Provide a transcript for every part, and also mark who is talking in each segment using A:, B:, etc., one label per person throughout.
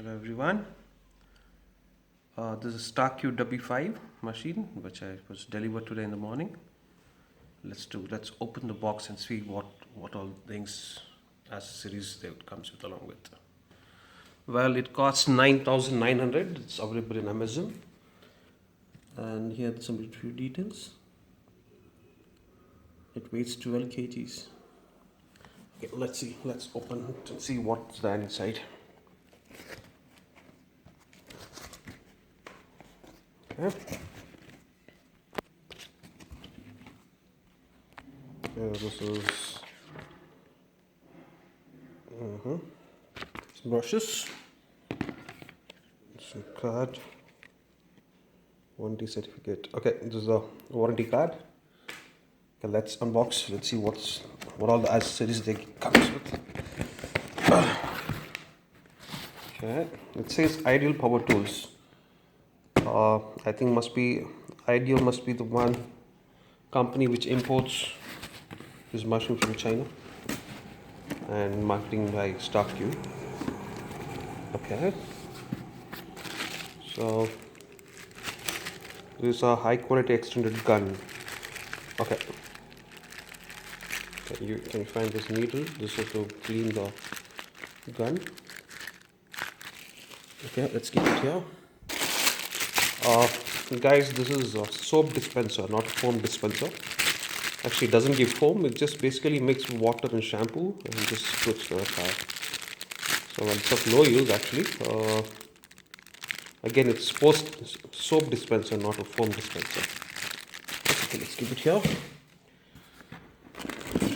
A: Hello everyone. This is STARQ W5 machine which I was delivered today in the morning. Let's open the box and see what all things accessories that comes with along with. Well, it costs 9,900. It's available in Amazon. And here are some few details. It weighs 12 kgs. Okay, let's see. Let's open it and see what's there inside. Okay. This is some brushes, some card, warranty certificate. Okay, this is a warranty card. Okay, let's unbox. Let's see what all the accessories they comes with. Okay, it says Ideal Power Tools. I think Ideal must be the one company which imports this machine from China and marketing by STARQ. Okay, so this is a high quality extended gun. Okay, you can find this needle. This is to clean the gun. Okay, let's keep it here. Guys, this is a soap dispenser, not a foam dispenser. Actually, it doesn't give foam. It just basically mixes water and shampoo and just puts the car. So it's of no use actually. Again, it's soap dispenser, not a foam dispenser. Okay, let's keep it here.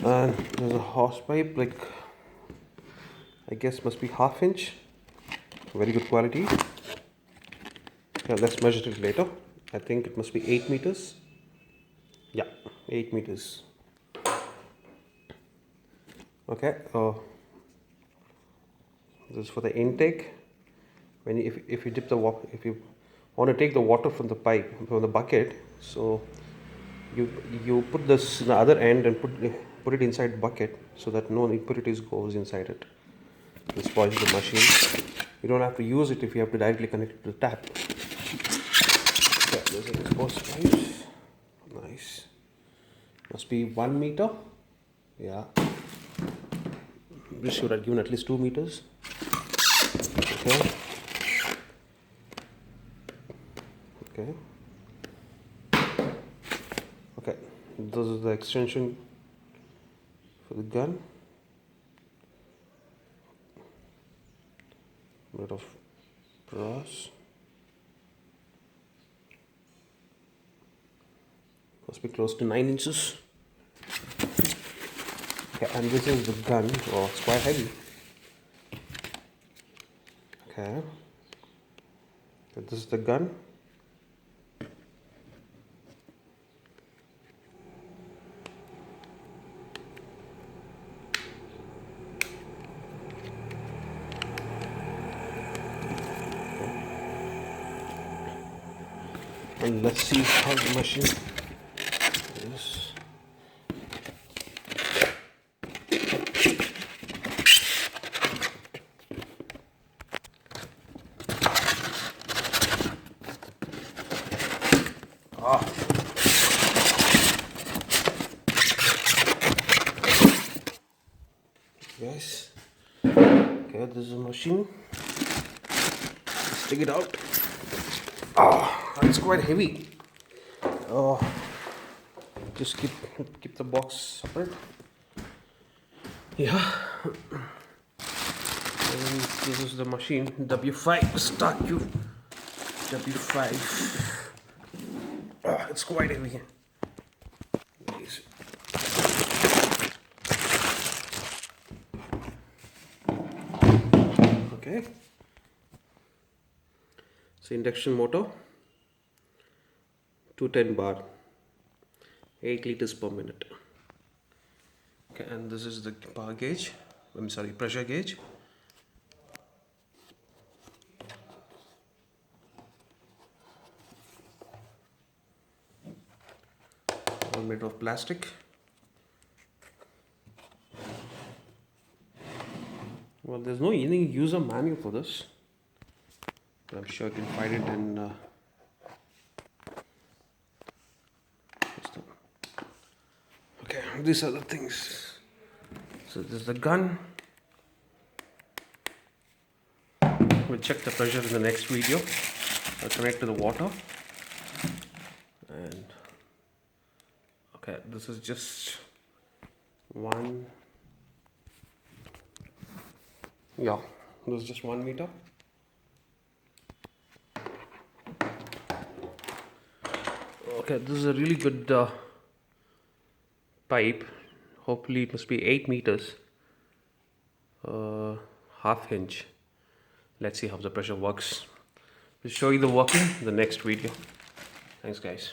A: And there's a hose pipe, like I guess must be 1/2 inch. Very good quality. Yeah, let's measure it later. I think it must be 8 meters. Yeah, 8 meters. Okay. This is for the intake. When if you dip the if you want to take the water from the pipe, from the bucket, so you put this in the other end and put it inside the bucket so that no impurities goes inside it. It spoils the machine. You don't have to use it if you have to directly connect it to the tap. Yeah, there's an exposed pipe. Nice. Must be 1 meter. Yeah. This should have given at least 2 meters. Okay. Okay. Okay. This is the extension for the gun. A bit of brass. Must be close to 9 inches. Okay, and this is the gun. Oh, it's quite heavy. Okay. So this is the gun. And let's see how the machine is. Yes. Okay, this is a machine. Let's take it out. It's quite heavy. Just keep the box separate. Yeah. And this is the machine W5 STARQ W5. It's quite heavy. Nice. Okay. It's induction motor. 210 bar. 8 liters per minute. Okay, and this is the power gauge. Pressure gauge. All made of plastic. Well, there's no any user manual for this. I'm sure you can find it in okay, these are the things. So this is the gun. We'll check the pressure in the next video. I'll connect to the water. And okay, this is just one. Yeah, this is just 1 meter. Okay, this is a really good pipe. Hopefully it must be 8 meters, half inch. Let's see how the pressure works. We'll show you the working in the next video. Thanks guys.